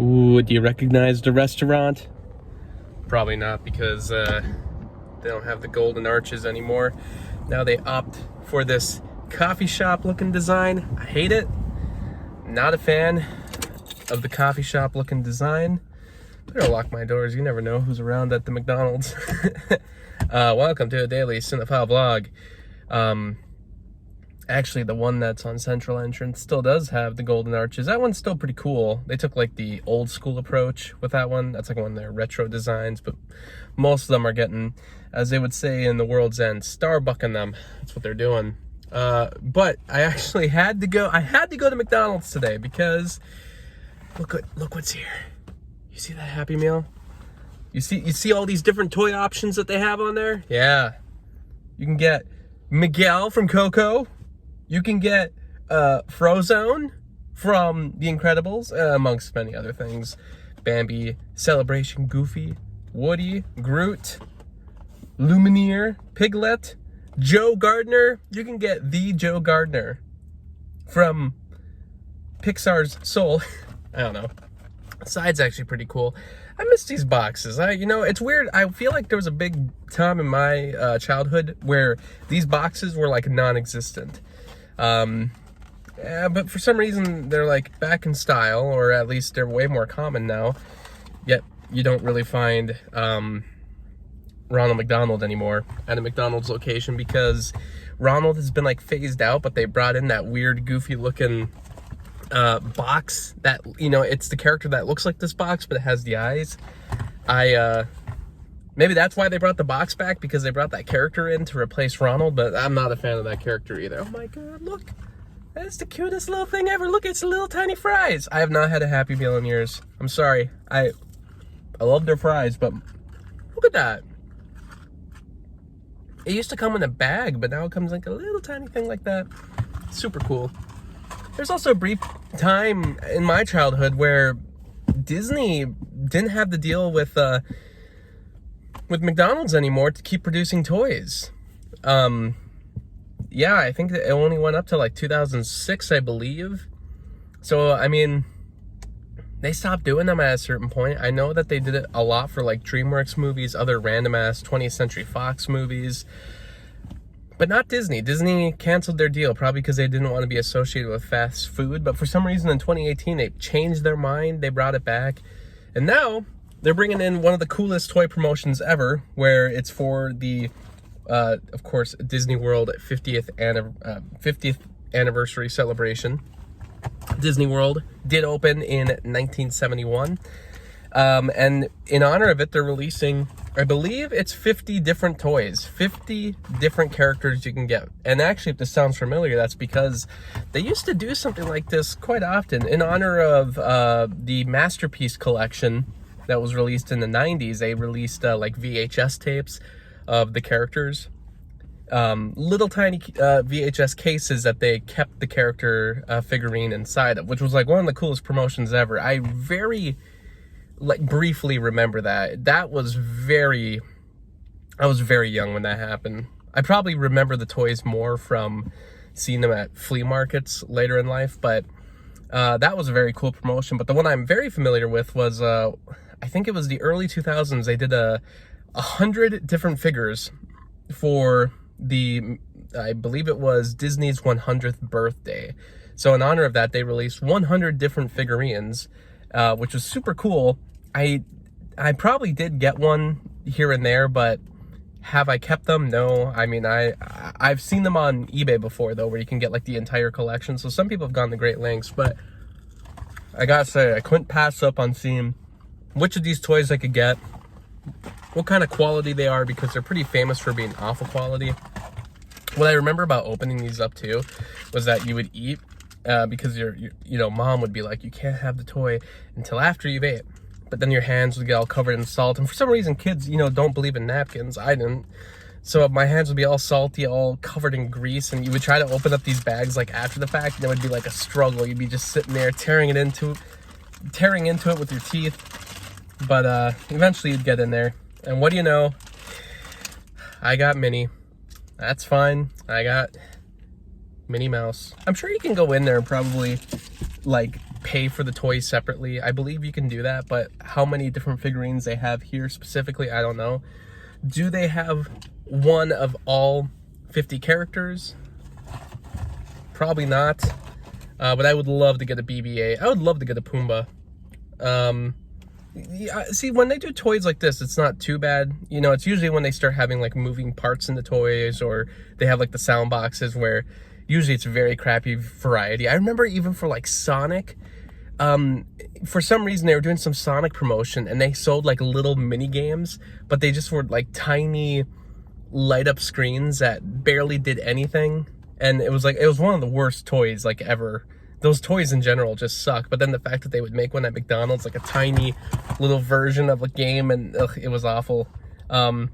Ooh, do you recognize the restaurant? Probably not, because they don't have the golden arches anymore. Now they opt for this coffee shop looking design. I hate it. Not a fan of the coffee shop looking design. Better lock my doors. You never know who's around at the McDonald's. Welcome to a daily cinephile vlog. Actually, the one that's on Central Entrance still does have the golden arches. That one's still pretty cool. They took like the old school approach with that one. That's like one of their retro designs, but most of them are getting, as they would say in the world's end, starbucking them. That's what they're doing. But I actually had to go. I had to go to McDonald's today because look what's here. You see that Happy Meal? You see all these different toy options that they have on there? Yeah. You can get Miguel from Coco. You can get Frozone from The Incredibles, amongst many other things. Bambi, Celebration, Goofy, Woody, Groot, Lumineer, Piglet, Joe Gardner. You can get the Joe Gardner from Pixar's Soul. I don't know. The side's actually pretty cool. I miss these boxes. It's weird. I feel like there was a big time in my childhood where these boxes were like non-existent. But for some reason they're like back in style, or at least they're way more common now. Yet you don't really find Ronald McDonald anymore at a McDonald's location, because Ronald has been like phased out, but they brought in that weird goofy looking box that, it's the character that looks like this box, but it has the eyes. Maybe that's why they brought the box back, because they brought that character in to replace Ronald, but I'm not a fan of that character either. Oh my god, look. That's the cutest little thing ever. Look, it's little tiny fries. I have not had a Happy Meal in years. I'm sorry. I love their fries, but look at that. It used to come in a bag, but now it comes like a little tiny thing like that. Super cool. There's also a brief time in my childhood where Disney didn't have the deal with McDonald's anymore to keep producing toys. Yeah, I think that it only went up to like 2006, I believe. So, I mean, they stopped doing them at a certain point. I know that they did it a lot for like DreamWorks movies, other random ass 20th Century Fox movies, but not Disney. Disney canceled their deal, probably because they didn't want to be associated with fast food. But for some reason in 2018, they changed their mind. They brought it back. And now they're bringing in one of the coolest toy promotions ever, where it's for the, of course, Disney World 50th anniversary celebration. Disney World did open in 1971. And in honor of it, they're releasing, I believe it's 50 different toys, 50 different characters you can get. And actually, if this sounds familiar, that's because they used to do something like this quite often. In honor of the Masterpiece collection that was released in the 90s, they released like VHS tapes of the characters. Little tiny VHS cases that they kept the character figurine inside of, which was like one of the coolest promotions ever. I very briefly remember that. I was very young when that happened. I probably remember the toys more from seeing them at flea markets later in life, but that was a very cool promotion. But the one I'm very familiar with was, I think it was the early 2000s. They did 100 different figures for I believe it was Disney's 100th birthday. So in honor of that, they released 100 different figurines, which was super cool. I probably did get one here and there, but have I kept them? No. I mean, I've seen them on eBay before, though, where you can get like the entire collection. So some people have gone to great lengths, but I gotta say, I couldn't pass up on seeing which of these toys I could get, what kind of quality they are, because they're pretty famous for being awful quality. What I remember about opening these up too was that you would eat, because your mom would be like, you can't have the toy until after you've ate. But then your hands would get all covered in salt. And for some reason, kids, don't believe in napkins. I didn't. So my hands would be all salty, all covered in grease. And you would try to open up these bags like after the fact, and it would be like a struggle. You'd be just sitting there tearing into it with your teeth. But eventually you'd get in there. And what do you know? I got Minnie. That's fine. I got Minnie Mouse. I'm sure you can go in there and probably like pay for the toys separately. I believe you can do that, but how many different figurines they have here specifically, I don't know. Do they have one of all 50 characters? Probably not. But I would love to get a BB-8. I would love to get a Pumbaa. Yeah, see, when they do toys like this, it's not too bad. You know, it's usually when they start having like moving parts in the toys, or they have like the sound boxes, where usually it's very crappy variety. I remember even for like Sonic, for some reason they were doing some Sonic promotion and they sold like little mini games, but they just were like tiny light up screens that barely did anything. And it was one of the worst toys like ever. Those toys in general just suck. But then the fact that they would make one at McDonald's, like a tiny little version of a game, and it was awful. But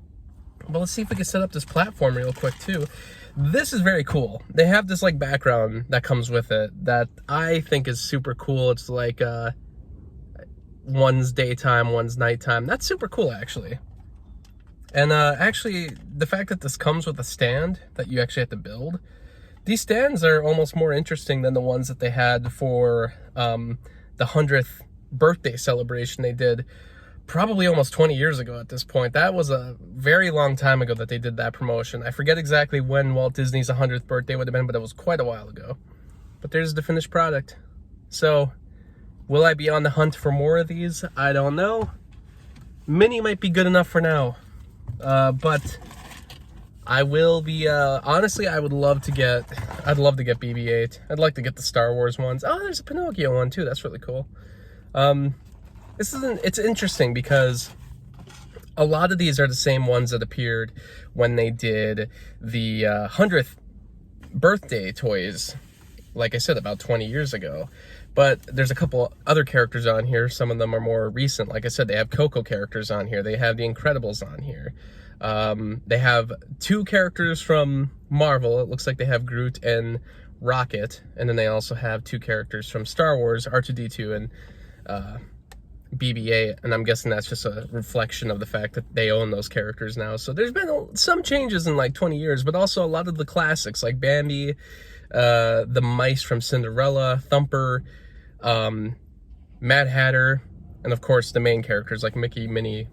let's see if we can set up this platform real quick too. This is very cool. They have this like background that comes with it that I think is super cool. It's like one's daytime, one's nighttime. That's super cool actually. And actually, the fact that this comes with a stand that you actually have to build, these stands are almost more interesting than the ones that they had for the 100th birthday celebration they did probably almost 20 years ago at this point. That was a very long time ago that they did that promotion. I forget exactly when Walt Disney's 100th birthday would have been, but it was quite a while ago. But there's the finished product. So, will I be on the hunt for more of these? I don't know. Minnie might be good enough for now. But I will be, honestly, I'd love to get BB-8. I'd like to get the Star Wars ones. Oh, there's a Pinocchio one too. That's really cool. It's interesting because a lot of these are the same ones that appeared when they did the 100th birthday toys, like I said, about 20 years ago. But there's a couple other characters on here. Some of them are more recent. Like I said, they have Coco characters on here. They have the Incredibles on here. They have 2 characters from Marvel. It looks like they have Groot and Rocket. And then they also have 2 characters from Star Wars, R2-D2 and BB-8. And I'm guessing that's just a reflection of the fact that they own those characters now. So there's been some changes in like 20 years, but also a lot of the classics like Bambi, the mice from Cinderella, Thumper, Mad Hatter, and of course the main characters like Mickey, Minnie,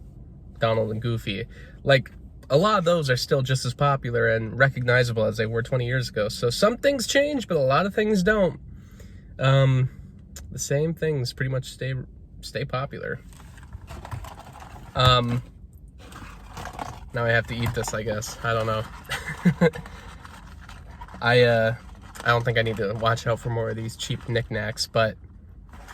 Donald, and Goofy. Like, a lot of those are still just as popular and recognizable as they were 20 years ago. So some things change, but a lot of things don't. The same things pretty much stay popular. Now I have to eat this, I guess. I don't know. I don't think I need to watch out for more of these cheap knickknacks, but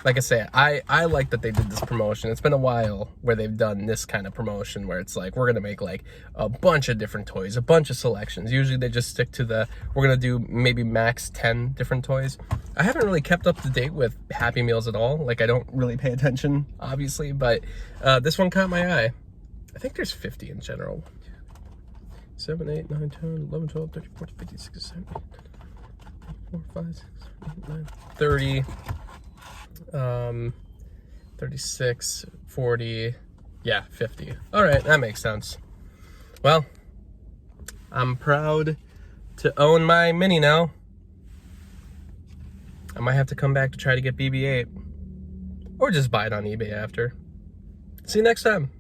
like I say, I like that they did this promotion. It's been a while where they've done this kind of promotion where it's like, we're going to make like a bunch of different toys, a bunch of selections. Usually they just stick to we're going to do maybe max 10 different toys. I haven't really kept up to date with Happy Meals at all. Like, I don't really pay attention, obviously, but this one caught my eye. I think there's 50 in general. 7, 8, 9, 10, 11, 12, 13, 14, 15, 16, 17, 4, 5, 6, 7, 8, 9, 30, 36, 40, yeah, 50. All right, that makes sense. Well, I'm proud to own my Minnie now. I might have to come back to try to get BB-8, or just buy it on eBay after. See you next time.